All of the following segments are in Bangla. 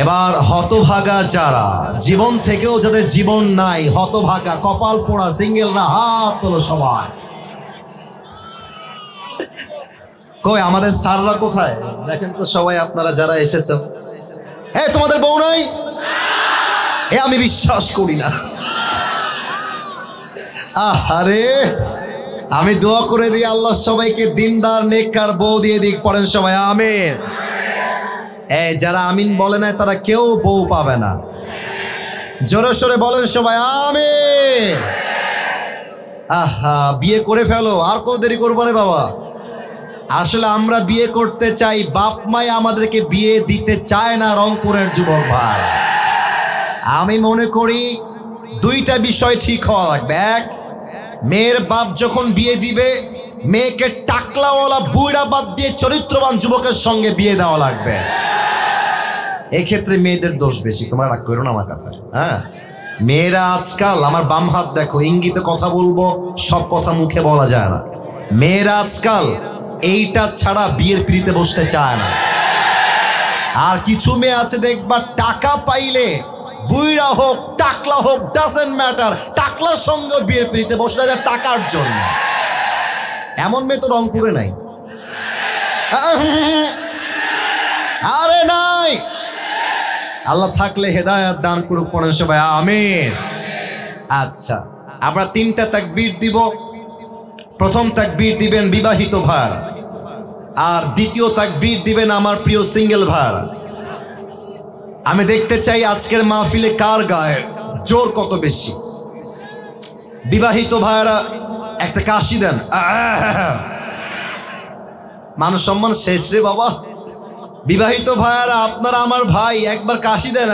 এবার হতভাগা যারা, জীবন থেকেও যাদের জীবন নাই, হতভাগা কপাল পোড়া সিঙ্গেলরা হাত তোলো সবাই। কই আমাদের স্যাররা কোথায়? দেখেন তো সবাই আপনারা যারা এসেছেন। হ্যাঁ, তোমাদের বউ নাই? এ আমি বিশ্বাস করি না। আরে আমি দোয়া করে দিই আল্লাহ সবাইকে দিনদার নেককার বউ দিয়ে দিক। পড়েন সবাই আমিন। এই যারা আমিন বলে না তারা কেউ বউ পাবে না। জোরে সোরে বলেন সবাই আমিন। আহা, বিয়ে করে ফেলো, আর কত দেরি করবো রে বাবা। আসলে আমরা বিয়ে করতে চাই, বাপ মাই আমাদেরকে বিয়ে দিতে চায় না। রংপুরের যুবক ভাই, আমি মনে করি দুইটা বিষয় ঠিক হওয়া লাগবে। এক, মেয়ের বাপ যখন বিয়ে দিবে, মেয়েকে টাকলাওয়ালা বুইড়া বাদ দিয়ে চরিত্রবান যুবকের সঙ্গে বিয়ে দেওয়া লাগবে। এক্ষেত্রে মেয়েদের দোষ বেশি, তোমরা রাগ করো না আমার কথা। হ্যাঁ, মেয়েরা আজকাল, আমার বাম হাত দেখো, ইঙ্গিতে কথা বলবো, সব কথা মুখে বলা যায় না। মেয়েরা আজকাল এইটা ছাড়া বিয়ের পিড়িতে বসতে চায় না। আর কিছু মেয়ে আছে দেখবা, টাকা পাইলে বুইড়া হোক টাকলা হোক ডাজন্ট ম্যাটার, টাকলার সঙ্গে বিয়ের পিড়িতে বসতে যায় টাকার জন্য। এমন মেয়ে তো রংপুরে নাই। আরে নাই, আল্লাহ থাকলে হেদায়েত দান করুক। পড়েন সবাই আমিন। আচ্ছা, আমরা তিনটা তাকবীর দিব। প্রথম তাকবীর দিবেন বিবাহিত ভাইরা, আর দ্বিতীয় তাকবীর দিবেন আমার প্রিয় সিঙ্গেল ভাইরা। আমি দেখতে চাই আজকের মাহফিলে কার গায়ের জোর কত বেশি। বিবাহিত ভাইরা একটা কাশি দেন। মানুষ সম্মান শেষ রে বাবা। বিবাহিত ভাইরা আপনারা আমার ভাই, একবার কাশি দেন।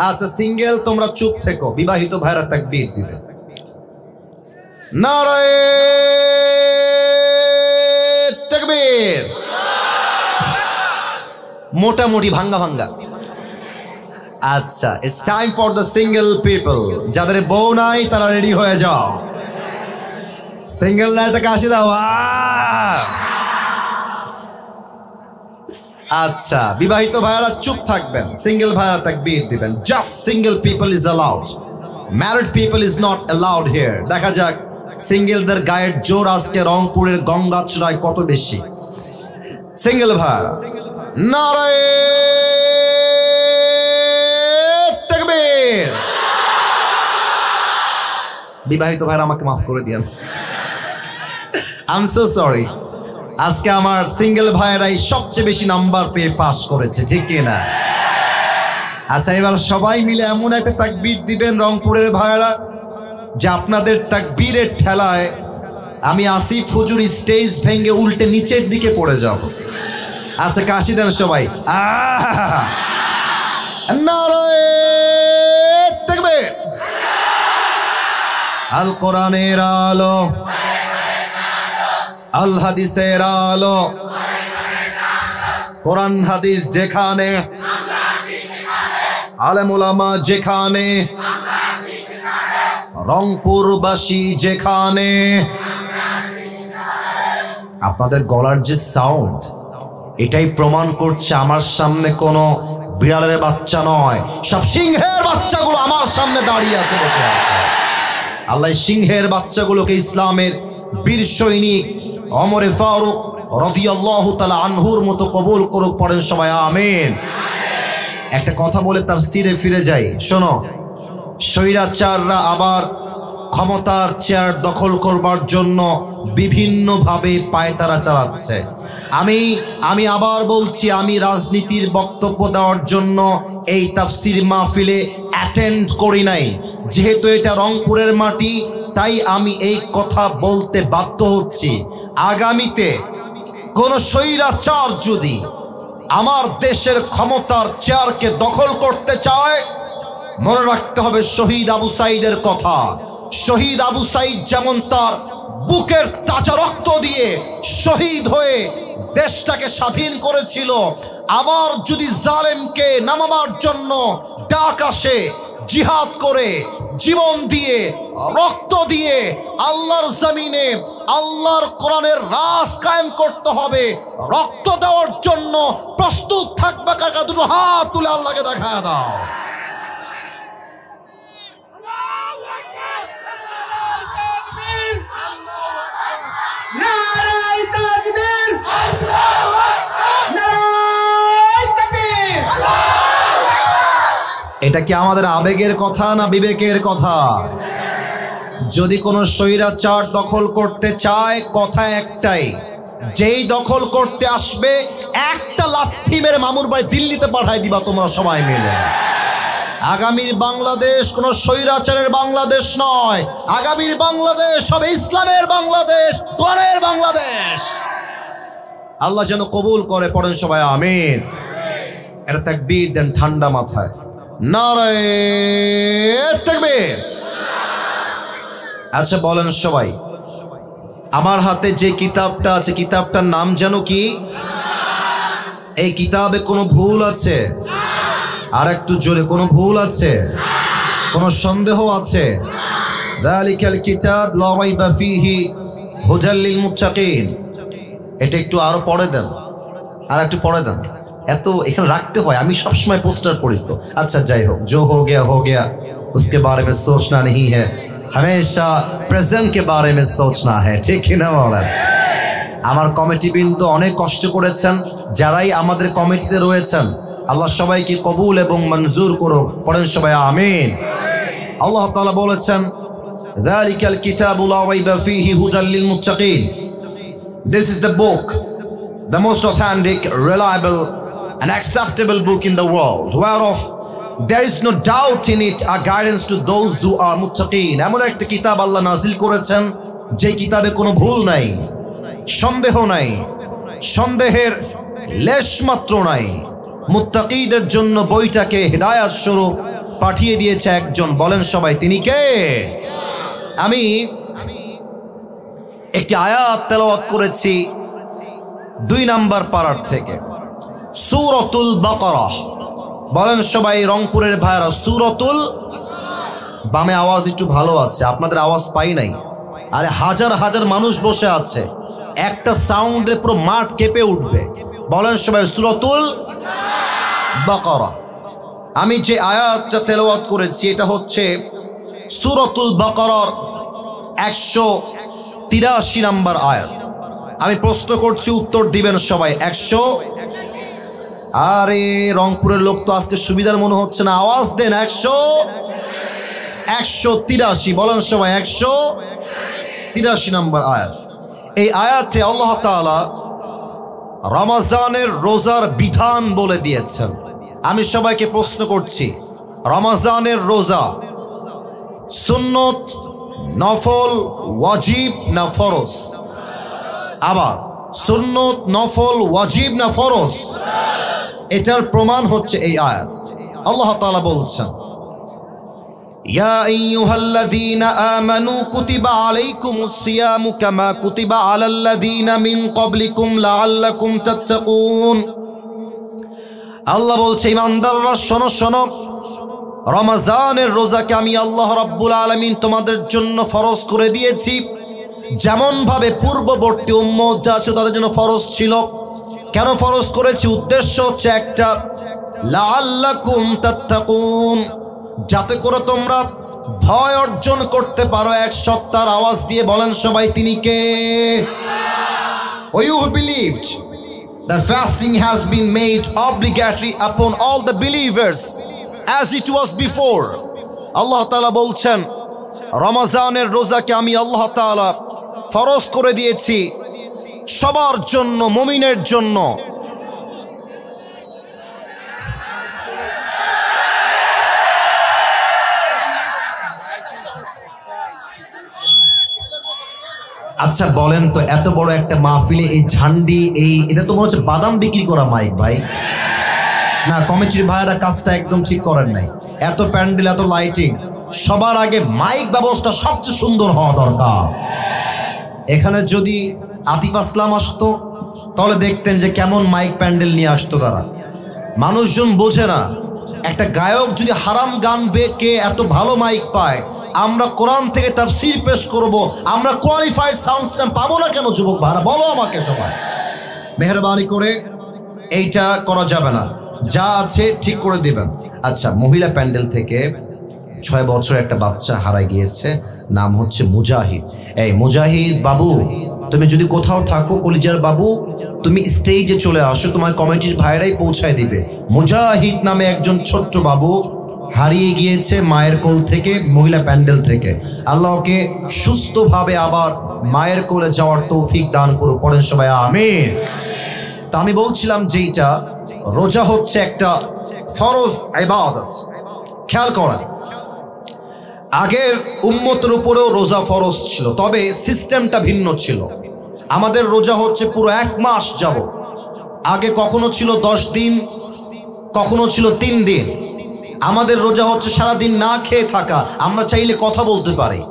আচ্ছা সিঙ্গেল তোমরা চুপ থেকো, বিবাহিত ভাইরা তাকবীর দিবে। নারায়ে তাকবীর। মোটামুটি ভাঙ্গা ভাঙ্গা। আচ্ছা, it's time for the single people. যাদের বউ নাই তারা রেডি হয়ে যাও। সিঙ্গেল একটা কাশি দাও। আচ্ছা, বিবাহিত ভাইরা চুপ থাকবেন, সিঙ্গেল ভাইরা তাকবীর দিবেন। Just single people is allowed, married people is not allowed here. দেখা যাক সিঙ্গেলদের গায়ের জোর আজকে রংপুরের গঙ্গাচড়ায় কত বেশি। সিঙ্গেল ভাইরা নারায়ে তাকবীর। বিবাহিত ভাইরা আমাকে মাফ করে দিয়েন, আই এম সো সরি। আজকে আমার সিঙ্গেল ভাইরাই সবচেয়ে বেশি নাম্বার পেয়ে পাস করেছে, ঠিক কিনা? আচ্ছা, এবার সবাই মিলে এমন একটা তাকবীর দিবেন রংপুরের ভাইরা যে আপনাদের তাকবীরের ঠেলায় আমি আসিফ হুজুর স্টেজ ভেঙে উল্টে নিচের দিকে পড়ে যাব। আচ্ছা কাশি দেন সবাই। নারায়ে তাকবীর। আল কোরআনের আলো, আল হাদিসের আলো, কোরআন হাদিস যেখানে, আলেম উলামা যেখানে, রংপুরবাসী যেখানে। আপনাদের গলার যে সাউন্ড, এটাই প্রমাণ করছে আমার সামনে কোনো বিড়ালের বাচ্চা নয়, সব সিংহের বাচ্চাগুলো আমার সামনে দাঁড়িয়ে আছে, বসে আছে। আল্লাহ সিংহের বাচ্চাগুলোকে ইসলামের বীর সৈনিক ওমরে ফারুক রাদিয়াল্লাহু তাআলা আনহুর মতো কবুল করুক। পড়েন সবাই আমিন। একটা কথা বলে তাফসীরে ফিরে যাই, শোনো। স্বৈরাচাররা আবার ক্ষমতার চেয়ার দখল করবার জন্য বিভিন্নভাবে পায়তারা চালাচ্ছে। আমি আবার বলছি, আমি রাজনীতির বক্তব্য দেওয়ার জন্য এই তাফসীর মাহফিলে অ্যাটেন্ড করি নাই। যেহেতু এটা রংপুরের মাটি, তাই আমি এই কথা বলতে বাধ্য হচ্ছি। আগামীতে কোন স্বৈরাচার যদি আমার দেশের ক্ষমতার চেয়ারকে দখল করতে চায়, মনে রাখতে হবে শহীদ আবু সাঈদের কথা। শহীদ আবু সাঈদ যেমন তার বুকের তাজা রক্ত দিয়ে শহীদ হয়ে দেশটাকে স্বাধীন করেছিল, আবার যদি জালেমকে নামাবার জন্য ডাক আসে, জিহাদ করে, জীবন দিয়ে, রক্ত দিয়ে আল্লাহর জমিনে আল্লাহর কোরআনের রাজ কায়েম করতে হবে। রক্ত দেওয়ার জন্য প্রস্তুত থাকবে কাকা? দুটো হাত তুলে আল্লাহকে দেখায় দাও। এটা কি আমাদের আবেগের কথা না বিবেকের কথা? যদি কোনো স্বৈরাচার দখল করতে চায়, কথা একটাই, যেই দখল করতে আসবে একটা লাথি মেরে মামুর বাড়ি দিল্লিতে পাঠাই দিবা তোমরা সবাই মিলে। আগামীর বাংলাদেশ কোনো স্বৈরাচারের বাংলাদেশ নয়। আগামীর বাংলাদেশ হবে ইসলামের বাংলাদেশ, কোরআনের বাংলাদেশ। আল্লাহ যেন কবুল করে। পড়েন সবাই আমিন। এটা তাকবীর দেন ঠান্ডা মাথায়। নারায়ে তাকবীর। আচ্ছা বলেন সবাই, আমার হাতে যে কিতাবটা আছে কিতাবটার নাম যেন কি? এই কিতাবে কোনো ভুল আছে? আর একটু জোরে, কোনো ভুল আছে? কোনো সন্দেহ আছে? যালিকাল কিতাব লা রাইবা ফীহি হুদাল লিল মুত্তাকিন। এটা একটু আরো পড়ে দেন, আর একটু পড়ে দেন। এত এখানে রাখতে হয়, আমি সবসময় পোস্টার পড়ি তো। আচ্ছা যাই হোক, जो हो गया उसके बारे में सोचना नहीं है, हमेशा प्रेजेंट के बारे में सोचना है। ঠিক না বলেন? আমার কমিটি বৃন্দ অনেক কষ্ট করেছেন, যারাই আমাদের কমিটিতে রয়েছেন আল্লাহ সবাইকে কবুল এবং মঞ্জুর করুক। পড়েন সবাই আমিন। আল্লাহ তাআলা বলেছেন, যালিকাল কিতাবু লা রাইবা ফীহি হুদাল লিল মুত্তাকিন। This is the book, the most authentic, reliable and acceptable book in the world, whereof there is no doubt in it, a guidance to those who are muttaqin. এমন একটা কিতাব আল্লাহ নাজিল করেছেন যে কিতাবে কোনো ভুল নাই, সন্দেহ নাই, সন্দেহের লেশ মাত্র নাই। মুত্তাকিদের জন্য বইটাকে হিদায়াত স্বরূপ পাঠিয়ে দিয়েছে একজন। বলেন সবাই তিনি কে? আমি একটি আয়াত তেলাওয়াত করেছি 2 নম্বর পারার থেকে, সূরাতুল বাকারাহ। বলেন সবাই রংপুরের ভাইরা, সূরাতুল। বামে আওয়াজ একটু ভালো আছে, আপনাদের আওয়াজ পাই নাই। আরে হাজার হাজার মানুষ বসে আছে, একটা সাউন্ডে পুরো মাঠ কেঁপে উঠবে। বলেন সবাই সূরাতুল বাকারাহ। আমি যে আয়াতটা তেলাওয়াত করেছি এটা হচ্ছে সূরাতুল বাকারার 183 নম্বর আয়াত। আমি প্রশ্ন করছি, উত্তর দিবেন সবাই। 100। আরে রংপুরের লোক তো আজকে সুবিধার মনে হচ্ছে না, আওয়াজ দেন। 183। বলেন সবাই 183 নম্বর আয়াত। এই আয়াতে আল্লাহ তাআলা রমজানের রোজার বিধান বলে দিয়েছেন। আমি সবাইকে প্রশ্ন করছি, রমজানের রোজা সুন্নত, নফল, ওয়াজিব না ফরজ? আবার সুন্নত, নফল, ওয়াজিব না ফরজ? এটার প্রমাণ হচ্ছে এই আয়াত। আল্লাহ তাআলা বলছেন, ইয়া আইয়ুহাল্লাযীনা আমানু কুতিবা আলাইকুমুস সিয়ামু কামা কুতিবা আলাল্লাযীনা মিন ক্বাবলিকুম লাআল্লাকুম তাত্তাকুন। আল্লাহ বলছে, ঈমানদাররা শোনো শোনো, রমজানের রোজাকে আমি আল্লাহ রাব্বুল আলামিন তোমাদের জন্য ফরজ করে দিয়েছি, যেমন ভাবে পূর্ববর্তী উম্মত যারা ছিল তাদের জন্য ফরজ ছিল। কেন ফরজ করেছি? উদ্দেশ্য হচ্ছে একটা, লাআল্লাকুম তাত্তাকুন, যাতে করে তোমরা ভয় অর্জন করতে পারো। এক সত্তার আওয়াজ দিয়ে বলেন সবাই তিনি কে? You believed the fasting has been made obligatory upon all the believers as it was before. আল্লাহ তাআলা বলছেন, রমজানের রোজাকে আমি আল্লাহ তাআলা ফরজ করে দিয়েছি সবার জন্য, মুমিনের জন্য। আচ্ছা বলেন তো, এত বড় একটা মাহফিলে এই ঝান্ডি, এটা তো মনে হচ্ছে বাদাম বিক্রি করা মাইক ভাই। না, কমিটির ভাইরা কাজটা একদম ঠিক করেন নাই। এত প্যান্ডেল, এত লাইটিং, সবার আগে মাইক ব্যবস্থা সবচেয়ে সুন্দর হওয়া দরকার। এখানে যদি আতিফ আসলাম আসতো তাহলে দেখতেন যে কেমন মাইক প্যান্ডেল নিয়ে আসতো তারা। মানুষজন বোঝে না, একটা গায়ক যদি হারাম গান বেঁকে এত ভালো মাইক পায়, আমরা কোরআন থেকে তাফসীর পেশ করব, আমরা কোয়ালিফাইড সাউন্ড সিস্টেম পাবো না কেন? যুবক ভাইরা বলো আমাকে সবাই, মেহরবানি করে এইটা করা যাবে না, যা আছে ঠিক করে দিবেন। আচ্ছা, মহিলা প্যান্ডেল থেকে 6 বছর একটা বাচ্চা হারায় গিয়েছে, নাম হচ্ছে মুজাহিদ। এই মুজাহিদ বাবু, তুমি যদি কোথাও থাকো কলিজার বাবু, তুমি স্টেজে চলে আসো, তোমার কমিটির ভাইরাই পৌঁছায় দিবে। মুজাহিদ নামে একজন ছোট্ট বাবু হারিয়ে গিয়েছে মায়ের কোল থেকে, মহিলা প্যান্ডেল থেকে। আল্লাহকে সুস্থভাবে আবার মায়ের কোলে যাওয়ার তৌফিক দান করো, পড়েন সবাই আমিন। তা আমি বলছিলাম যেটা রোজা হচ্ছে একটা ফরজ ইবাদত। খেয়াল করেন, আগের উম্মতের উপরেও রোজা ফরজ ছিল, তবে সিস্টেমটা ভিন্ন ছিল। আমাদের রোজা হচ্ছে পুরো 1 মাস যাবত। আগে কখনো ছিল 10 দিন, কখনো ছিল 3 দিন। আমাদের রোজা হচ্ছে সারাদিন না খেয়ে থাকা, আমরা চাইলে কথা বলতে পারি।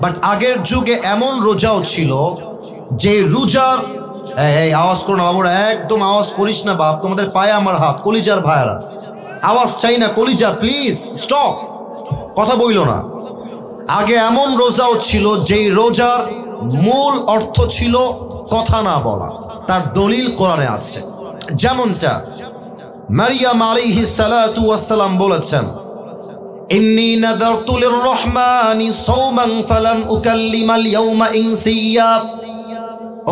বাট আগের যুগে এমন রোজাও ছিল যে রোজার, এই আওয়াজ করো না বাবুরা, একদম আওয়াজ করিস না বাপ, তোমাদের পায়ে আমার হাত, কলিজার ভাইয়ারা আওয়াজ চাই না, কলিজা প্লিজ স্টপ, কথা বইল না। আগে এমন রোজাও ছিল যেই রোজার মূল অর্থ ছিল কথা না বলা, তার দলিল কোরআনে আছে। যেমনটা মারিয়াম আলাইহিস সালাতু ওয়াস সালাম বলেছেন, ইন্নী নাযারতু লির-রহমানি সাওমান ফালান উকাল্লিমাল ইয়াওমা ইনসিয়্যা।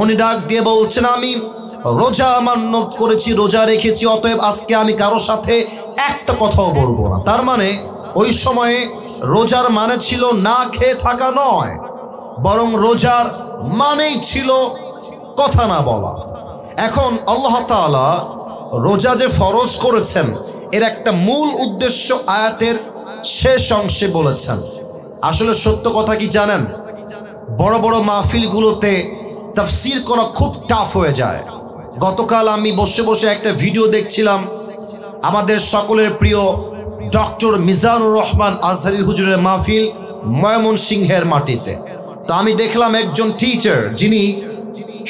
উনি ডাক দিয়ে বলছেন, আমি রোজা মান্যত করেছি, রোজা রেখেছি, অতএব আজকে আমি কারো সাথে একটা কথাও বলবো না। তার মানে ওই সময়ে রোজার মানে ছিল না খেয়ে থাকা নয়, বরং রোজার মানেই ছিল কথা না বলা। এখন আল্লাহ তাআলা রোজা যে ফরজ করেছেন, এর একটা মূল উদ্দেশ্য আয়াতের শেষ অংশে বলেছেন। আসলে সত্য কথা কি জানেন, বড় বড় মাহফিলগুলোতে তাফসীর করা খুব টাফ হয়ে যায়। গতকাল আমি বসে বসে একটা ভিডিও দেখছিলাম, আমাদের সকলের প্রিয় ডক্টর মিজানুর রহমান আজহারি হুজুরের মাহফিল ময়মনসিংহের মাটিতে। তো আমি দেখলাম একজন টিচার, যিনি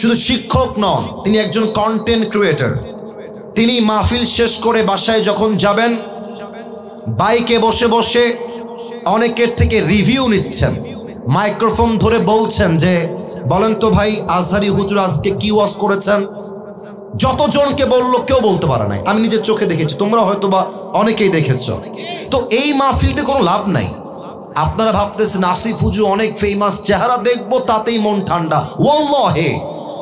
শুধু শিক্ষক নন, তিনি একজন কন্টেন্ট ক্রিয়েটর। তিনি মাহফিল শেষ করে বাসায় যখন যাবেন, বাইকে বসে বসে অনেকের থেকে রিভিউ নিচ্ছেন, মাইক্রোফোন ধরে বলছেন যে বলেন তো ভাই আজহারি হুজুর আজকে কি ওয়াজ করেছেন। যতজনকে বললো কেউ বলতে পারে নাই, আমি নিজের চোখে দেখেছি, তোমরা হয়তো বা অনেকেই দেখেছ। তো এই মাহফিলটা কোনো লাভ নাই। আপনারা ভাবতেছেন আসিফ হুজুর অনেক ফেমাস, চেহারা দেখবো তাতেই মন ঠান্ডা। ওয়াল্লাহি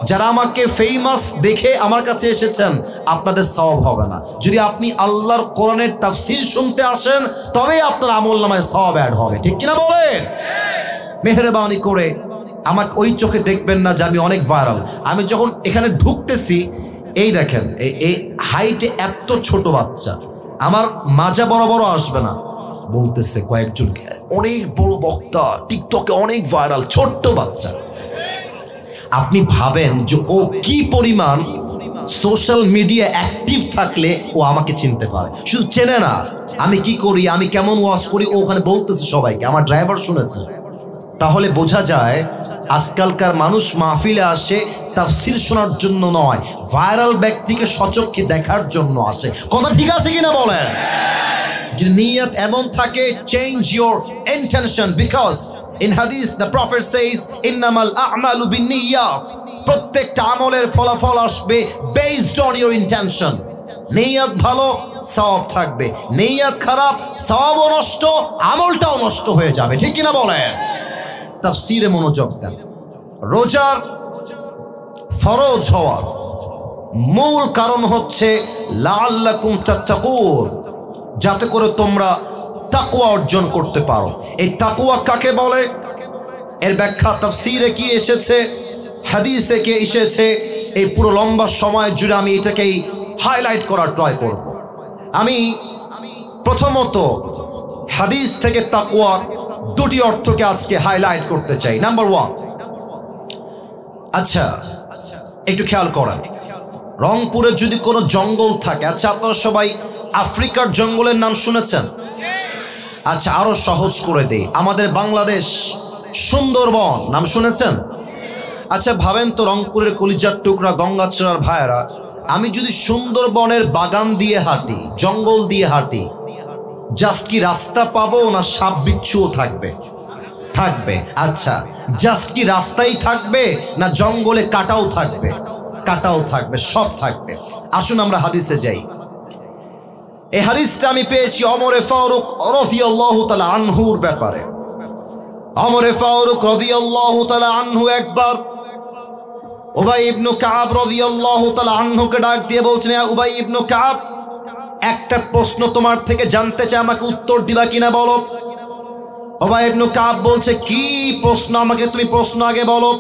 যারা আমাকে ফেমাস দেখে আমার কাছে এসেছেন, আপনাদের সওয়াব হবে না। যদি আপনি আল্লাহর কোরআনের তাফসীর শুনতে আসেন, তবেই আপনার আমলনামায় সওয়াব অ্যাড হবে, ঠিক কিনা বলেন? মেহেরবানি করে আমাকে ওই চোখে দেখবেন না যে আমি অনেক ভাইরাল। আমি যখন এখানে ঢুকতেছি, এই দেখেন এই হাইটে এত ছোট বাচ্চা, আমার মাজা বড় বড় আসবে না, বলতেছে কয়েকজনকে অনেক বড় বক্তা, টিকটকে অনেক ভাইরাল, ছোট্ট বাচ্চা। আপনি ভাবেন যে ও কি পরিমাণ সোশ্যাল মিডিয়া অ্যাক্টিভ থাকলে ও আমাকে চিনতে পারে। শুধু চেনে না, আমি কি করি, আমি কেমন ওয়াজ করি, ও ওখানে বলতেছে সবাইকে, আমার ড্রাইভার শুনেছে। তাহলে বোঝা যায় আজকালকার মানুষ মাহফিলে আসে তাফসীর শোনার জন্য নয়, ভাইরাল ব্যক্তিকে সচক্ষে দেখার জন্য আসে। কথা ঠিক আছে কিনা বলেন? যদি নিয়ত এমন থাকে, change your intention, because in হাদিস দ্য প্রফেট সেজ ইন্নামাল আ'মালু বিন্নিয়াত। প্রত্যেকটা আমলের ফলাফল আসবে বেসড অন ইউর ইন্টেনশন। নিয়ত ভালো, সওয়াব থাকবে, নিয়ত খারাপ, সওয়াবও নষ্ট, আমলটাও নষ্ট হয়ে যাবে, ঠিক কিনা বলেন? তাফসীরে মনোযোগ দেন। রোজার ফরজ হওয়ার মূল কারণ হচ্ছে লাআল্লাকুম তাত্তাকুন, যাতে করে তোমরা তাকওয়া অর্জন করতে পারো। এই তাকওয়া কাকে বলে, এর ব্যাখ্যা তাফসীরে কি এসেছে, হাদিসে কি এসেছে, এই পুরো লম্বা সময় জুড়ে আমি এটাকেই হাইলাইট করার ট্রাই করব। আমি প্রথমত হাদিস থেকে তাকওয়ার দুটি অর্থকে আজকে হাইলাইট করতে চাই। নাম্বার 1, আচ্ছা একটু খেয়াল করেন, রংপুরে যদি কোনো জঙ্গল থাকে, আচ্ছা আপনারা সবাই আফ্রিকার জঙ্গলের নাম শুনেছেন? আচ্ছা আরো সহজ করে দেই, আমাদের বাংলাদেশ সুন্দরবন নাম শুনেছেন? আচ্ছা ভাবেন তো, রংপুরের কলিজার টুকরা গঙ্গাচড়ার ভাইয়েরা, আমি যদি সুন্দরবনের বাগান দিয়ে হাঁটি, জঙ্গল দিয়ে হাঁটি, জাস্ট কি রাস্তা পাবো না সাপ বিচ্ছুও থাকবে? থাকবে। আচ্ছা, জাস্ট কি রাস্তাই থাকবে না জঙ্গলে কাটাও থাকবে? কাটাও থাকবে, সব থাকবে। আসুন আমরা হাদিসে যাই। এই হাদিসটা আমি পেয়েছি ওমর ফারুক রাদিয়াল্লাহু তাআলা আনহুর ব্যাপারে। ওমর ফারুক রাদিয়াল্লাহু তাআলা আনহু একবার উবাই ইবনে কাব রাদিয়াল্লাহু তাআলা আনহুকে ডাক দিয়ে বলছেন, ইয়া উবাই ইবনে কাব, একটা প্রশ্ন তোমার থেকে জানতে চাই, আমাকে উত্তর দিবা কিনা বলো। উবাই ইবনে কাব বলছে, কি প্রশ্ন? আমাকে তুমি প্রশ্ন আগে বলো।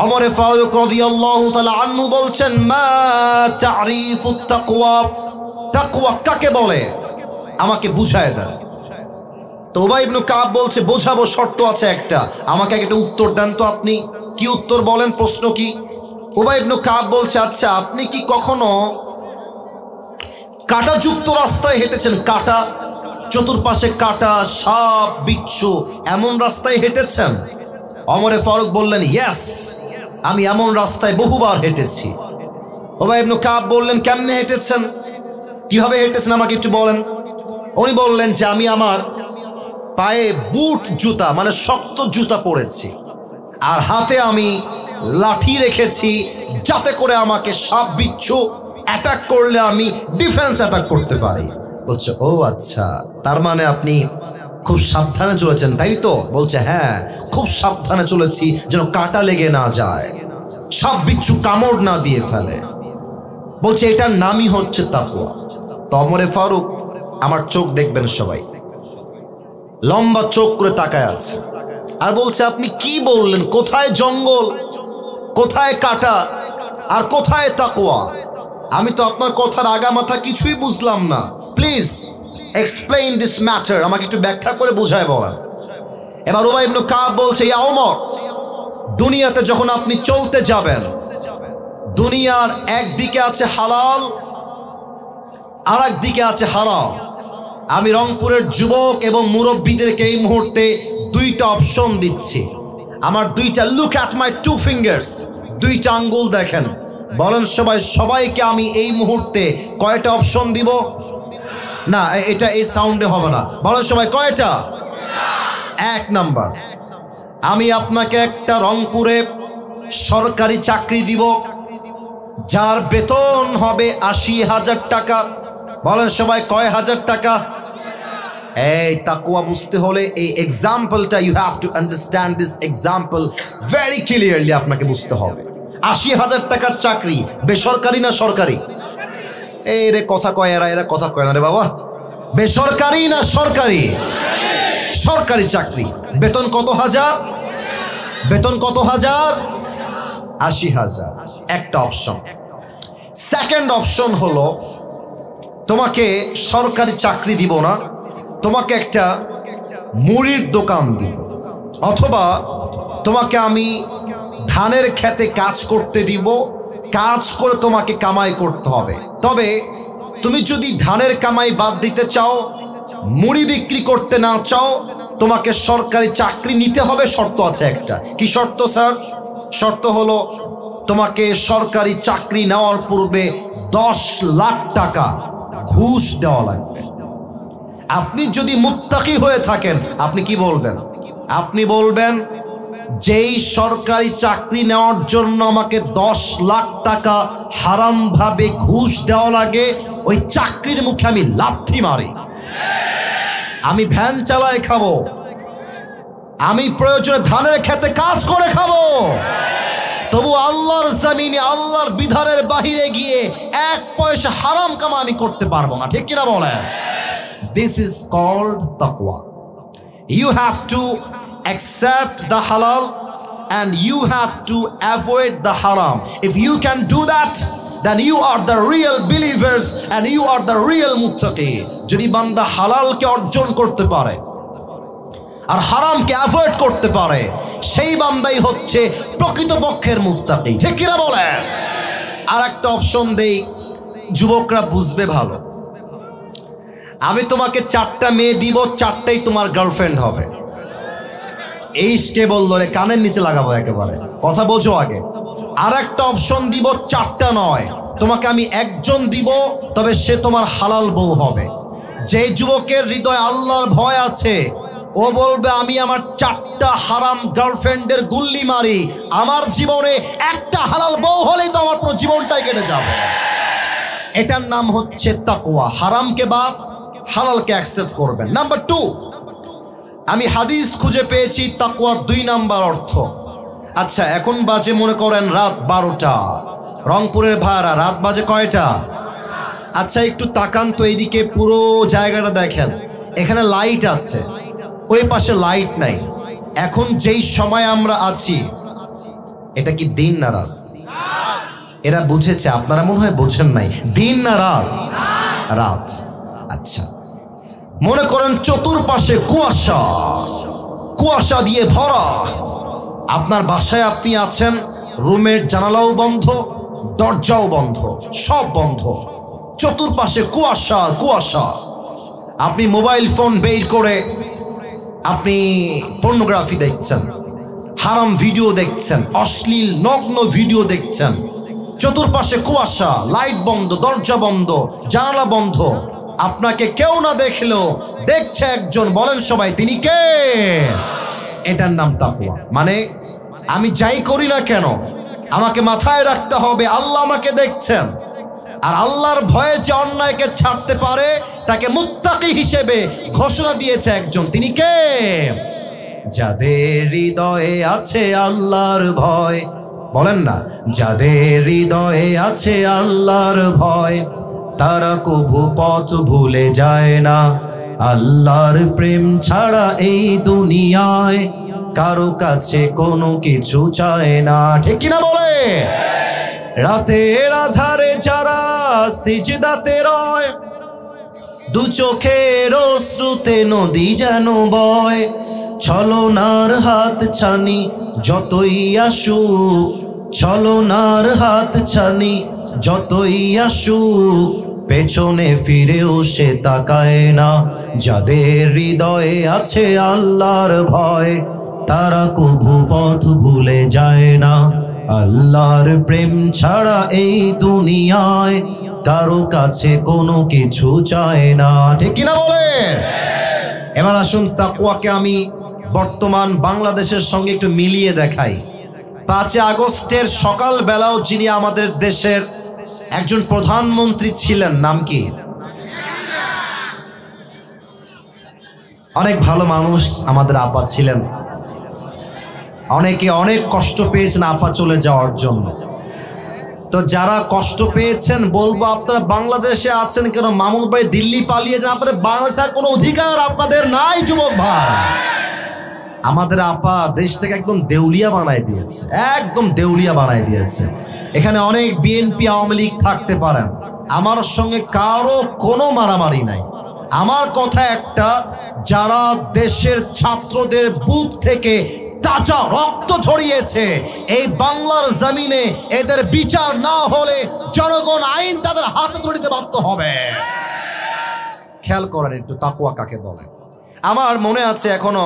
ওমর ফারুক রাদিয়াল্লাহু তাআলা আনহু বলছেন, মা তা'রিফুত তাকওয়া, তাকওয়া কাকে বলে আমাকে বুঝায় দেন। তো উবাই ইবনে কাব বলছে, বোঝাবো, শর্ত আছে একটা, আমাকে একটা উত্তর দেন তো। আপনি কি উত্তর বলেন, প্রশ্ন কি? উবাই ইবনে কাব বলছে, আচ্ছা আপনি কি কখনো কাঁটাযুক্ত রাস্তায় হেঁটেছেন? কাঁটা, চতুর্পাশে কাঁটা, সাপ বিচ্ছু, এমন রাস্তায় হেঁটেছেন? ওমর ফারুক বললেন, ইয়েস, আমি এমন রাস্তায় বহুবার হেঁটেছি। উবাই ইবনে কাব বললেন, কেমনে হেঁটেছেন, কিভাবে হেঁটেছেন আমাকে একটু বলেন। উনি বললেন যে আমি আমার পায়ে বুট জুতা, মানে শক্ত জুতা পরেছি, আর হাতে আমি লাঠি রেখেছি, যাতে করে আমাকে সাপ বিচ্ছু অ্যাটাক করলে আমি ডিফেন্স অ্যাটাক করতে পারি। বলছে, ও আচ্ছা, তার মানে আপনি খুব সাবধানে চলেছেন তাই তো? বলছে, হ্যাঁ, খুব সাবধানে চলেছি যেন কাঁটা লেগে না যায়, সাপ বিচ্ছু কামড় না দিয়ে ফেলে। বলছে, এটার নামই হচ্ছে তাকওয়া। তো ওমর ফারুক, আমার চোখ দেখবেন সবাই, লম্বা চোখ করে তাকায় আছে আর বলছে, আপনি কি বললেন? কোথায় জঙ্গল, কোথায় কাঁটা, আর কোথায় তাকওয়া? আমি তো আপনার কথার আগা মাথা কিছুই বুঝলাম না। প্লিজ এক্সপ্লেইন দিস ম্যাটার, আমাকে একটু ব্যাখ্যা করে বুঝায় বলেন। এবার উবাই ইবনে কাব বলছে, ইয়া ওমর, দুনিয়াতে যখন আপনি চলতে যাবেন, দুনিয়ার একদিকে আছে হালাল আর একদিকে আছে হারাম। আমি রংপুরের যুবক এবং মুরব্বীদেরকে এই মুহূর্তে দুইটা অপশন দিচ্ছি। আমার দুইটা, look at my two fingers, দুইটা আঙ্গুল দেখেন, বলেন সবাই, সবাইকে আমি এই মুহূর্তে কয়টা অপশন দিব? না, এটা এই সাউন্ডে হবে না, বলেন সবাই কয়টা? এক নাম্বার, আমি আপনাকে একটা রংপুরে সরকারি চাকরি দিব যার বেতন হবে ৮০,০০০ টাকা। বলেন সবাই কয় হাজার টাকা? এই তাকওয়া বুঝতে হলে এই এক্সাম্পলটা, you have to understand this example very clearly, আপনাকে বুঝতে হবে। ৮০,০০০ টাকার চাকরি, বেসরকারি না সরকারি? এই রে কথা কয় এরা কথা কয় না রে বাবা। বেসরকারি না সরকারি? সরকারি চাকরি। বেতন কত হাজার? বেতন কত হাজার? ৮০,০০০। একটা অপশন। সেকেন্ড অপশন হলো, তোমাকে সরকারি চাকরি দিব না, তোমাকে একটা মুড়ির দোকান দিব, অথবা তোমাকে আমি ধানের খেতে কাজ করতে দিব, কাজ করে তোমাকে কামাই করতে হবে। তবে তুমি যদি ধানের কামাই বাদ দিতে চাও, মুড়ি বিক্রি করতে না চাও, তোমাকে সরকারি চাকরি নিতে হবে। শর্ত আছে একটা। কি শর্ত স্যার? শর্ত হলো, তোমাকে সরকারি চাকরি নেওয়ার পূর্বে ১০ লাখ টাকা ঘুষ দেওয়া লাগবে। আপনি যদি মুত্তাকি হয়ে থাকেন, আপনি কি বলবেন? আপনি বলবেন, যেই সরকারি চাকরি নেওয়ার জন্য আমাকে ১০ লাখ টাকা হারামভাবে ঘুষ দেওয়া লাগে, ওই চাকরির মুখে আমি লাথি মারি, আমি ভ্যান চালায় খাবো, আমি প্রয়োজনে ধানের খেতে কাজ করে খাবো, তবু আল্লাহর জমিনে আল্লাহর বিধানের বাহিরে গিয়ে ১ পয়সা হারাম কামা আমি করতে পারবো না। ঠিক কিনা বলেন? This is called taqwa. You have to accept the halal and you have to avoid the haram. If you can do that, then you are the real believers and you are the real muttaqi. যদি বান্দা হালালকে অর্জন করতে পারে আর হারামকে অ্যাভয়েড করতে পারে, সেই বান্দাই হচ্ছে প্রকৃতপক্ষের মুত্তাকি। ঠিক কিনা বলেন? আর একটা অপশন দেই, যুবকরা বুঝবে ভালো। আমি তোমাকে 4টা মেয়ে দিব, 4টাই তোমার গার্লফ্রেন্ড হবে। এইসকে বললো রে, কানের নিচে লাগাবো একেবারে, কথা বোঝো আগে। আর একটা অপশন দিব, 4টা নয়, তোমাকে আমি একজন দিব, তবে সে তোমার হালাল বউ হবে। যে যুবকের হৃদয়ে আল্লাহর ভয় আছে, ও বলবে আমি আমার 4টা হারাম গার্লফ্রেন্ডের গুল্লি মারি, আমার জীবনে একটা হালাল বউ হলেই তো আমার পুরো জীবনটাই কেটে যাবে। এটার নাম হচ্ছে তাকওয়া। হারামকে বাদ, হালালকে অ্যাকসেপ্ট করবেন। নাম্বার 2, আমি হাদিস খুঁজে পেয়েছি তাকওয়ার 2 নাম্বার অর্থ। আচ্ছা, এখন বাজে মনে করেন রাত 12টা। রংপুরের ভাড়া রাত বাজে কয়টা? আচ্ছা, একটু তাকান তো এইদিকে, পুরো জায়গাটা দেখেন। এখানে লাইট আছে, ওই পাশে লাইট নাই। এখন যেই সময় আমরা আছি, এটা কি দিন না রাত? এরা বুঝেছে, আপনারা মনে হয় বোঝেন নাই। দিন না রাত? রাত। আচ্ছা, মনে করেন চতুর্পাশে কুয়াশা, কুয়াশা দিয়ে ভরা। আপনার বাসায় আপনি আছেন, রুমের জানালাও বন্ধ, দরজাও বন্ধ, সব বন্ধ, চতুর্পাশে কুয়াশা কুয়াশা। আপনি মোবাইল ফোন বের করে আপনি পর্নোগ্রাফি দেখছেন, হারাম ভিডিও দেখছেন, অশ্লীল নগ্ন ভিডিও দেখছেন। চতুর্পাশে কুয়াশা, লাইট বন্ধ, দরজা বন্ধ, জানালা বন্ধ। আপনাকে কেউ না দেখলেও দেখছে একজন। বলেন সবাই, তিনি কে? এটার নাম তাকওয়া। মানে আমি যাই করি না কেন, আমাকে মাথায় রাখতে হবে আল্লাহ আমাকে দেখছেন। আর আল্লাহর ভয়ে যে অন্যায়কে ছাড়তে পারে তাকে মুত্তাকি হিসেবে ঘোষণা দিয়েছে একজন। তিনি কে? যাদের হৃদয়ে আছে আল্লাহর ভয়। বলেন না, যাদের হৃদয়ে আছে আল্লাহর ভয়, তারা কবু পথ ভুলে যায় না। আল্লাহর প্রেম ছাড়া এই দুনিয়ায় কারো কাছে কোনো কিছু চায় না। ঠিক কিনা বলে? রাতের আধারে যারা সিজদাতে রয়, দু চোখের অশ্রুতে নদী যেন বয়। ছলনার হাত ছানি যতই আসুক, ছলনার হাত ছানি যতই আসুক, পেছনে ফিরেও সে তাকায় না। যাদের হৃদয়ে আছে আল্লাহর ভয়, তারা কবু পথ ভুলে যায় না। আল্লাহর প্রেম ছাড়া এই দুনিয়ায় কারো কাছে কোনো কিছু চায় না। ঠিক কিনা বলে? এবার আসুন তাকওয়াকে আমি বর্তমান বাংলাদেশের সঙ্গে একটু মিলিয়ে দেখাই। 5 আগস্টের সকাল বেলাও যিনি আমাদের দেশের একজন প্রধানমন্ত্রী ছিলেন, নাম কি? অনেক ভালো মানুষ আমাদের আপা ছিলেন। অনেকে অনেক কষ্ট পেয়েছেন আপা চলে যাওয়ার জন্য। তো যারা কষ্ট পেয়েছেন বলবো, আপনারা বাংলাদেশে আছেন কেন? মামুর ভাই দিল্লি পালিয়ে যান, আপনাদের বাংলাদেশে থাকার কোনো অধিকার আপনাদের নাই যুবক ভাই। আমাদের আপা দেশটাকে একদম দেউলিয়া বানায় দিয়েছে, একদম দেউলিয়া বানায় দিয়েছে। এখানে অনেক বিএনপি আওয়ামী লীগ থাকতে পারেন, আমার সঙ্গে কারো কোনো মারামারি নাই। আমার কথা একটা, যারা দেশের ছাত্রদের বুক থেকে তাজা রক্ত ঝরিয়েছে, এই বাংলার জমিনে এদের বিচার না হলে জনগণ আইন তাদের হাতে ধরিতে বাধ্য হবে। খেয়াল করেন একটু তাকওয়া কাকে বলে। আমার মনে আছে এখনো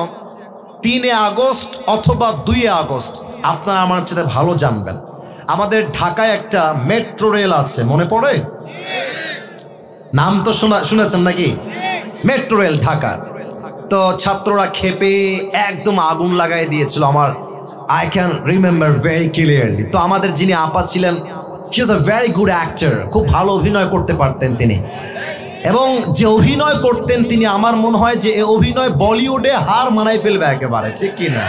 3 আগস্ট অথবা 2 আগস্ট, আপনারা আমার চেয়ে ভালো জানবেন, আমাদের ঢাকায় একটা মেট্রো রেল আছে, মনে পড়ে? নাম তো শুনেছেন নাকি? মেট্রো রেল ঢাকার। তো ছাত্ররা খেপে একদম আগুন লাগাই দিয়েছিল। আমার I can remember very clearly. তো আমাদের যিনি আপা ছিলেন, she was a very good actor, খুব ভালো অভিনয় করতে পারতেন তিনি। এবং যে অভিনয় করতেন তিনি, আমার মনে হয় যে এই অভিনয় বলিউডে হার মানাই ফেলবে একেবারে। ঠিক কি না?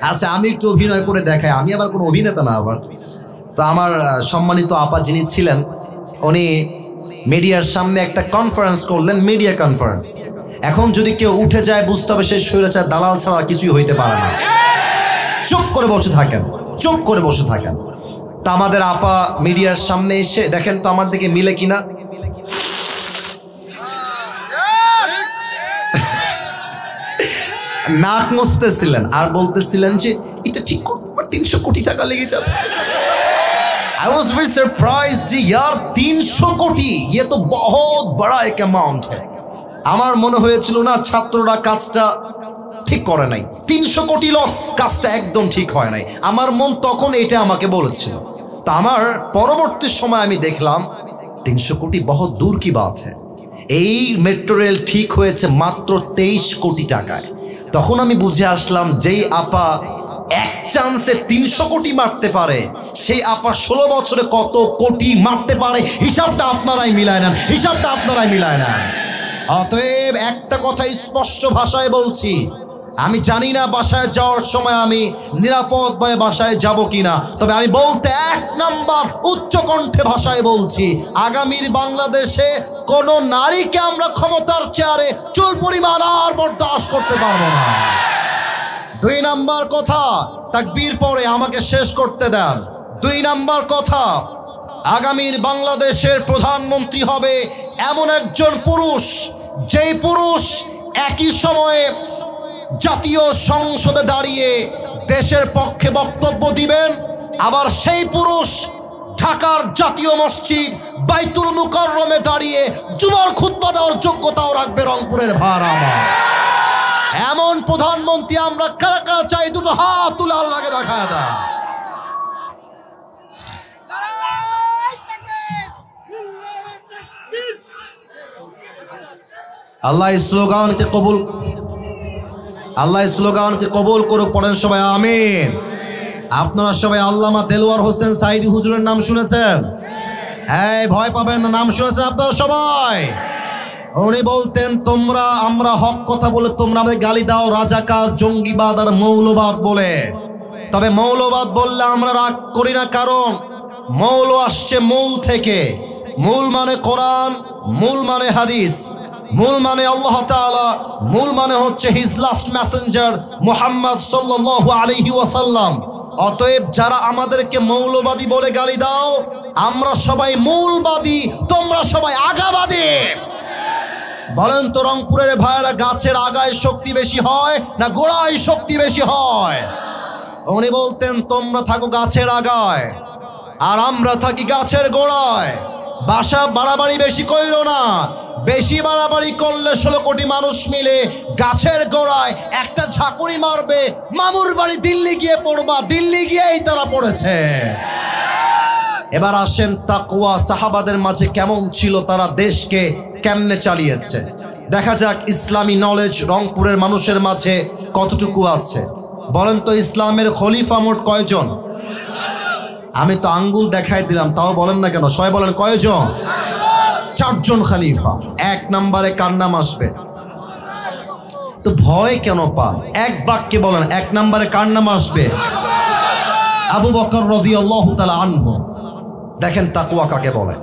আচ্ছা, আমি একটু অভিনয় করে দেখাই। আমি আবার কোনো অভিনেতা না আবার। তো আমার সম্মানিত আপা যিনি ছিলেন, উনি মিডিয়ার সামনে একটা কনফারেন্স করলেন, মিডিয়া কনফারেন্স। এখন যদি কেউ উঠে যায় বুঝতে হবে সেই স্বৈরাচার দালাল ছাড়া কিছুই হইতে পারে না। চুপ করে বসে থাকেন, চুপ করে বসে থাকেন। তা আমাদের আপা মিডিয়ার সামনে এসে দেখেন তো আমার দিকে মিলে কিনা। নাক মুছতেছিলেন আর বলতেছিলেন যে এটা ঠিক করতে আমার 300 কোটি টাকা লেগে যাবে। I was very surprised যে यार 300 কোটি, ये तो बहुत बड़ा एक अमाउंट है। আমার মনে হয়েছিল না ছাত্ররা কাজটা ঠিক করে নাই, 300 কোটি লস, কাজটা একদম ঠিক হয় নাই। আমার মন তখন এটা আমাকে বলেছিল। তা আমার পরবর্তী সময় আমি দেখলাম 300 কোটি বহুত দূর কি বাত है। এই মেট্রো রেল ঠিক হয়েছে মাত্র 23 কোটি টাকায়। তখন আমি বুঝে আসলাম, যেই আপা এক চান্সে 300 কোটি মারতে পারে, সেই আপা 16 বছরে কত কোটি মারতে পারে, হিসাবটা আপনারাই মিলায় নেন, হিসাবটা আপনারাই মিলায় নেন। অতএব একটা কথা স্পষ্ট ভাষায় বলছি, আমি জানি না বাসায় যাওয়ার সময় আমি নিরাপদভাবে বাসায় যাব কিনা, তবে আমি বলতে 1 নাম্বার উচ্চকণ্ঠে ভাষায় বলছি, আগামীর বাংলাদেশে কোন নারীকে আমরা ক্ষমতার চেয়ারে চুল পরিমাণ আর বরদাস্ত করতে পারবো না। 2 নাম্বার কথা, তাকবীর পরে আমাকে শেষ করতে দেন। 2 নাম্বার কথা, আগামীর বাংলাদেশের প্রধানমন্ত্রী হবে এমন একজন পুরুষ, যেই পুরুষ একই সময়ে জাতীয় সংসদে দাঁড়িয়ে দেশের পক্ষে বক্তব্য দিবেন, আবার সেই পুরুষ ঢাকার জাতীয় মসজিদ বাইতুল মুকাররমে দাঁড়িয়ে জুমার খুতবা দেওয়ার যোগ্যতাও রাখবে রংপুরের ভাড়া। এমন প্রধানমন্ত্রী আমরা কারা কারা চাই? দুটো হাত তুলে আল্লাহকে দেখায় দেয়। আল্লাহ স্লোগানকে কবুল, আল্লাহ স্লোগানকে কবুল করুক। পড়েন সবাই আমিন। আপনারা সবাই আল্লামা দেলোয়ার হোসেন সাইদি হুজুরের নাম শুনেছেন? হ্যাঁ, ভয় পাবেন না, নাম শুনেছেন আপনারা সবাই। উনি বলতেন, তোমরা আমরা হক কথা বলে তোমরা আমাদের গালি দাও রাজাকার, জঙ্গিবাদ আর মৌলবাদ বলে। তবে মৌলবাদ বললে আমরা রাগ করি না, কারণ মৌল আসছে মূল থেকে। মূল মানে কোরআন, মূল মানে হাদিস, মূল মানে আল্লাহ তাআলা, মূল মানে হচ্ছে হিজ লাস্ট মেসেঞ্জার মুহাম্মদ সাল্লাল্লাহু আলাইহি ওয়াসাল্লাম। অতএব যারা আমাদেরকে মৌলবাদী বলে গালি দাও, আমরা সবাই মূলবাদী, তোমরা সবাই আগাবাদী। বলেন তো রংপুরের ভাইয়েরা, গাছের আগায় শক্তি বেশি হয় না গোড়ায় শক্তি বেশি হয়? উনি বলতেন, তোমরা থাকো গাছের আগায় আর আমরা থাকি গাছের গোড়ায়। বাসা বাড়াবাড়ি বেশি কইরো না, বেশি বাড়াবাড়ি করলে 16 কোটি মানুষ মিলে গাছের গোড়ায় একটা ঝাঁকুনি মারবে, মামুর বাড়ি দিল্লি গিয়ে পড়বা, দিল্লি গিয়েই তারা পড়েছে। এবার আসেন তাকওয়া সাহাবাদের মাঝে কেমন ছিল, তারা দেশকে কেমনে চালিয়েছে। দেখা যাক ইসলামী নলেজ রংপুরের মানুষের মাঝে কতটুকু আছে। বলেন তো, ইসলামের খলিফা মোট কয়জন? আমি তো আঙ্গুল দেখাই দিলাম, তাও বলেন না কেন? সবাই বলেন কয়জন? 4 জন খলিফা। 1 নম্বরে কার নাম আসবে? তো ভয় কেন পান? এক বাক্যে বলেন, 1 নম্বরে কার নাম আসবে? আবু বকর রাদিয়াল্লাহু তাআলা আনহু। দেখেন তাকওয়া কাকে বলে।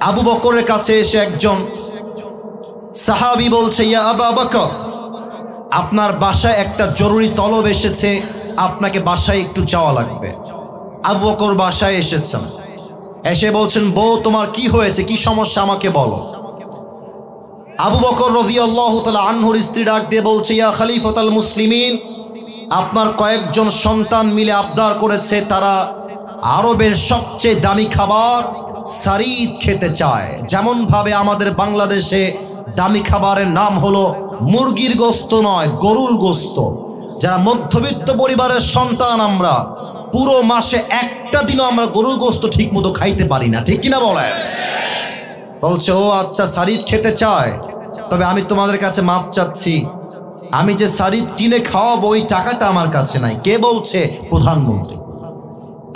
আবু বকরের কাছে এসে একজন সাহাবী বলছে, ইয়া আবু বকর, আপনার বাসায় একটা জরুরি তলব এসেছে, আপনাকে বাসায় একটু যাওয়া লাগবে। আবু বকর বাসায় এসেছেন, এসে বলছেন, বউ তোমার কি হয়েছে, কি সমস্যা আমাকে বলো। আবু বকর রাদিয়াল্লাহু তাআলা আনহুর স্ত্রী ডাক দিয়ে বলছে, ইয়া খলিফাতুল মুসলিমিন, আপনার কয়েকজন সন্তান মিলে আবদার করেছে, তারা আরবের সবচেয়ে দামি খাবার সারিদ খেতে চায়। যেমন ভাবে আমাদের বাংলাদেশে দামি খাবারের নাম হলো মুরগির গোস্ত নয়, গরুর গোস্ত। যারা মধ্যবিত্ত পরিবারের সন্তান, আমরা পুরো মাসে একটা দিনও আমরা গরুর গোস্ত ঠিক মতো খাইতে পারি না, ঠিক কিনা বলেন? বলছে, ও আচ্ছা, সারিদ খেতে চায়, তবে আমি তোমাদের কাছে মাফ চাচ্ছি, আমি যে সারিদ কিনে খাওয়াবো ওই টাকাটা আমার কাছে নাই। কে বলছে? প্রধানমন্ত্রী।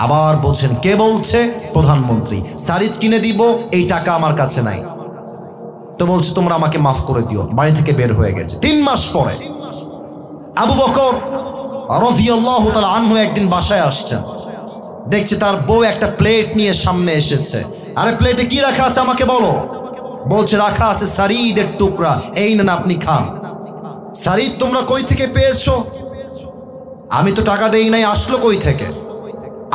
আবার বলছেন, কে বলছে? প্রধানমন্ত্রী। সারিদ কিনে দিব, এই টাকা আমার কাছে নাই। তো বলছে, তোমরা আমাকে মাফ করে দিও। বাড়ি থেকে বের হয়ে গেছে। 3 মাস পরে আবু বকর রাদিয়াল্লাহু তাআলা আনহু একদিন বাসায় আসছেন, দেখছে তার বউ একটা প্লেট নিয়ে সামনে এসেছে। আরে প্লেটে কি রাখা আছে আমাকে বলো। বলছে, রাখা আছে সারিদের টুকরা, এই নেন আপনি খান। সারিদ তোমরা কই থেকে পেয়েছো? আমি তো টাকা দেই নাই, আসলো কই থেকে?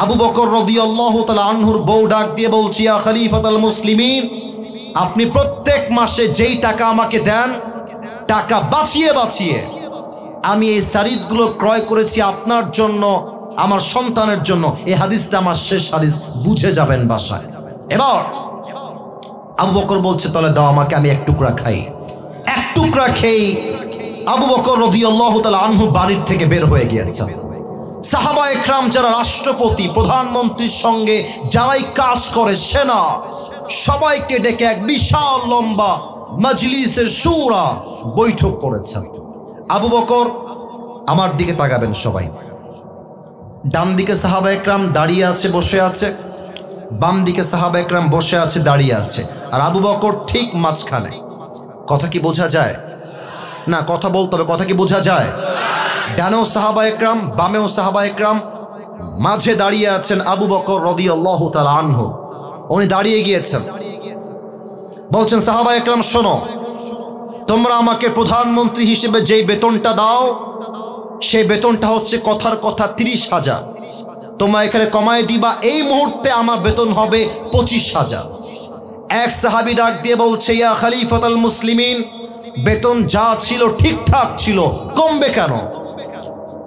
আবু বকর রাদিয়াল্লাহু তাআলা আনহুর বউ ডাক দিয়ে বলছি, ইয়া খলিফাতুল মুসলিমিন, আপনি প্রত্যেক মাসে যেই টাকা আমাকে দেন, টাকা বাঁচিয়ে বাঁচিয়ে আমি এই সারিদগুলো ক্রয় করেছি আপনার জন্য, আমার সন্তানের জন্য। এই হাদিসটা আমার শেষ হাদিস, বুঝে যাবেন বাসায়। এবার আবু বকর বলছে, তাহলে দাও আমাকে, আমি 1 টুকরা খাই। 1 টুকরা খেয়ে আবু বকর রাদিয়াল্লাহু তাআলা আনহু বাড়ির থেকে বের হয়ে গিয়েছেন। সাহাবা একরাম, যারা রাষ্ট্রপতি প্রধানমন্ত্রীর সঙ্গে যারাই কাজ করে, সেনা, সবাইকে ডেকে এক বিশাল লম্বা মাজলিসের শুরা বৈঠক করেছেন। আবু বকর, আমার দিকে তাকাবেন সবাই। ডান দিকে সাহাবা একরাম দাঁড়িয়ে আছে, বসে আছে, বাম দিকে সাহাবা একরাম বসে আছে, দাঁড়িয়ে আছে, আর আবু বকর ঠিক মাঝখানে। কথা কি বোঝা যায়? না, কথা বলতে হবে। কথা কি বোঝা যায়? ডানেও সাহাবা একরাম, বামেও সাহাবা একরাম, মাঝে দাঁড়িয়ে আছেন আবু বকর রাদিয়াল্লাহু তাআলা আনহু। উনি দাঁড়িয়ে গিয়েছেন, বলছেন সাহাবা একরাম শোনো, তোমরা আমাকে প্রধানমন্ত্রী হিসেবে যেই বেতনটা দাও, সেই বেতনটা হচ্ছে কথার কথা 30,000। তোমরা এখানে কমায় দিবা, এই মুহূর্তে আমার বেতন হবে 25,000। এক সাহাবী ডাক দিয়ে বলছে, ইয়া খলিফাতুল মুসলিমিন, বেতন যা ছিল ঠিকঠাক ছিল, কমবে কেন?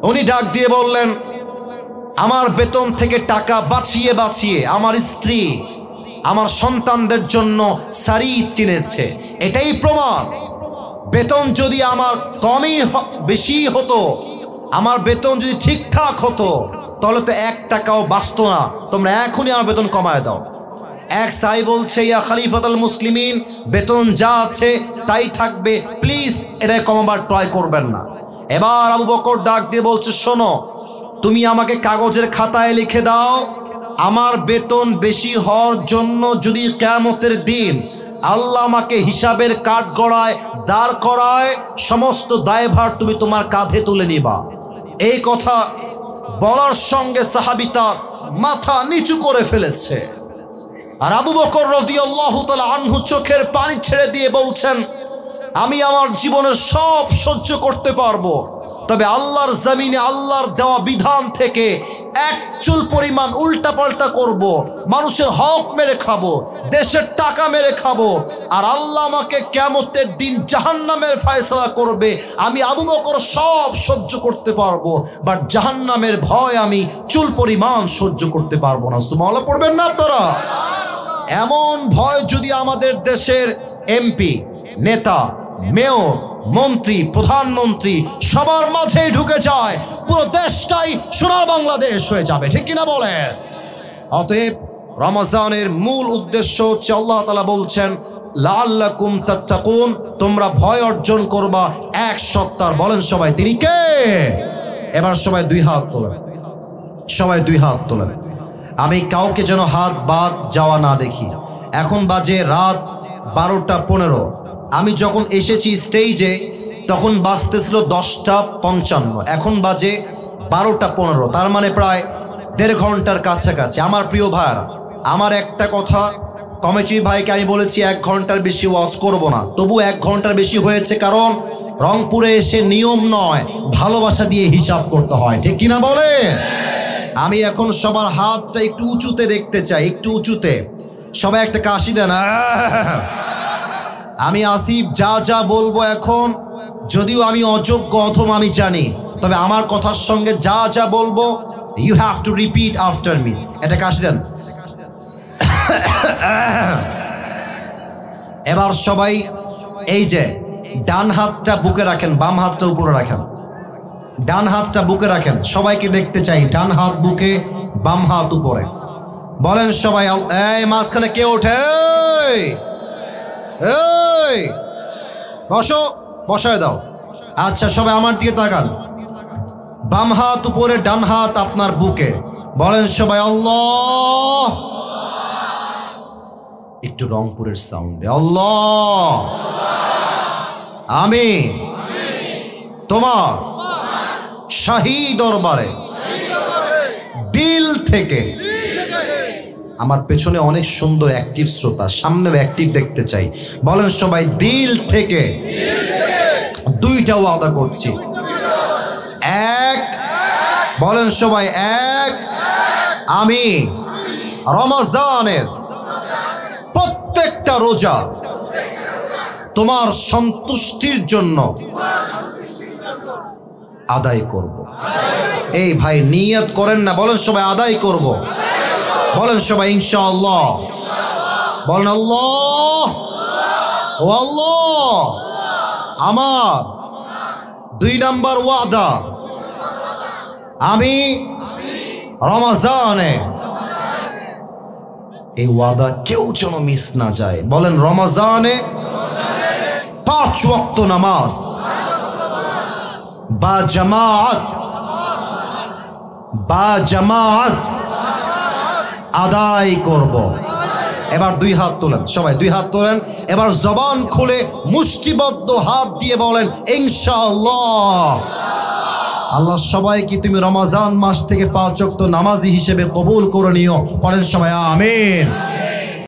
উনি ডাক দিয়ে বললেন, আমার বেতন থেকে টাকা বাঁচিয়ে বাঁচিয়ে আমার স্ত্রী আমার সন্তানদের জন্য শাড়ি কিনেছে, এটাই প্রমাণ। বেতন যদি আমার কমই বেশি হতো, আমার বেতন যদি ঠিকঠাক হতো, তাহলে তো 1 টাকাও বাঁচতো না। তোমরা এখনই আমার বেতন কমায় দাও। এক সাহাবী বলছে, ইয়া খলিফাতুল মুসলিমিন, বেতন যা আছে তাই থাকবে, প্লিজ এটা কমাবার ট্রাই করবেন না। এবার আবু বকর ডাক দিয়ে বলছে, শোনো, তুমি আমাকে কাগজের খাতায় লিখে দাও, আমার বেতন বেশি হওয়ার জন্য যদি কিয়ামতের দিন আল্লাহ আমাকে হিসাবের কাঠগড়ায় দাঁড় করায়, সমস্ত দায়ভার তুমি তোমার কাঁধে তুলে নিবা। এই কথা বলার সঙ্গে সাহাবী তার মাথা নিচু করে ফেলেছে। আর আবু বকর রাদিয়াল্লাহু তাআলা আনহু চোখের পানি ছেড়ে দিয়ে বলছেন, আমি আমার জীবনের সব সহ্য করতে পারবো, তবে আল্লাহর জমিনে আল্লাহর দেওয়া বিধান থেকে এক চুল পরিমাণ উল্টাপাল্টা করব, মানুষের হক মেরে খাবো, দেশের টাকা মেরে খাবো, আর আল্লাহ আমাকে কিয়ামতের দিন জাহান্নামের ফয়সালা করবে। আমি আবু বকর সব সহ্য করতে পারবো, বাট জাহান্নামের ভয় আমি চুল পরিমাণ সহ্য করতে পারবো না। সুবহানাল্লাহ পড়বেন না আপনারা? এমন ভয় যদি আমাদের দেশের এমপি, নেতা, মেয়র, মন্ত্রী, প্রধানমন্ত্রী সবার মাঝেই ঢুকে যায়, পুরো দেশটাই সোনার বাংলাদেশ হয়ে যাবে, ঠিক কিনা বলেন? অতএব রমজানের মূল উদ্দেশ্য হচ্ছে, আল্লাহ তাআলা বলছেন, লাআল্লাকুম তাত্তাকুন, তোমরা ভয় অর্জন করবা এক সত্তার। বলেন সবাই, তিনি কে? এবার সবাই 2 হাত তোলেন, সবাই 2 হাত তোলেন। আমি কাউকে যেন হাত বাদ যাওয়া না দেখি। এখন বাজে রাত 12টা 15। আমি যখন এসেছি স্টেজে তখন বাজতেছিল 10টা 55, এখন বাজে 12টা 15, তার মানে প্রায় 1.5 ঘন্টার কাছাকাছি। আমার প্রিয় ভাইরা, আমার একটা কথা কমিটির ভাইকে আমি বলেছি 1 ঘন্টার বেশি ওয়াচ করব না, তবু 1 ঘন্টার বেশি হয়েছে, কারণ রংপুরে এসে নিয়ম নয়, ভালোবাসা দিয়ে হিসাব করতে হয়, ঠিক কিনা বলেন? আমি এখন সবার হাতটা একটু উঁচুতে দেখতে চাই, একটু উঁচুতে। সবাই একটা কাশি দেন। আমি আসিফ যা যা বলবো এখন, যদিও আমি অযোগ্য অথবা আমি জানি, তবে আমার কথার সঙ্গে যা যা বলবো you have to repeat after me. এটা কাশি দেন। এবার সবাই এই যে ডান হাতটা বুকে রাখেন, বাম হাতটা উপরে রাখেন। ডান হাতটা বুকে রাখেন, সবাইকে দেখতে চাই, ডান হাত বুকে, বাম হাত উপরে। বলেন সবাই, এই মাঝখানে কে ওঠে? এই বসো, বসায় দাও। আচ্ছা সবাই আমার দিকে তাকান, বাম হাত উপরে, ডান হাত আপনার বুকে। বলেন সবাই আল্লাহ। একটু রংপুরের সাউন্ডে, আল্লাহ। আমি তোমার শাহী দরবারে দিল থেকে, আমার পেছনে অনেক সুন্দর অ্যাক্টিভ শ্রোতা, সামনে অ্যাক্টিভ দেখতে চাই। বলেন সবাই, দিল থেকে 2টা ওয়াদা করছি। 1, বলেন সবাই 1, আমি রমজানের প্রত্যেকটা রোজা তোমার সন্তুষ্টির জন্য আদায় করব। এই ভাই নিয়ত করেন না, বলেন সবাই আদায় করব। বলেন সবাই ইনশাআল্লাহ। বলেন আল্লাহ, ও আল্লাহ, আমার 2 নাম্বার ওয়াদা, আমি রমজানে, এই ওয়াদা কেউ যেন মিস না যায়। বলেন রমজানে 5 ওয়াক্ত নামাজ বা জামাত আদায় করব। এবার 2 হাত তোলেন, সবাই 2 হাত তোলেন। এবার জবান খুলে মুষ্টিবদ্ধ হাত দিয়ে বলেন ইনশাআল্লাহ। আল্লাহ সবাইকে তুমি রমজান মাস থেকে 5 ওয়াক্ত নামাজি হিসেবে কবুল করে নিও। পরের সবাই আমিন।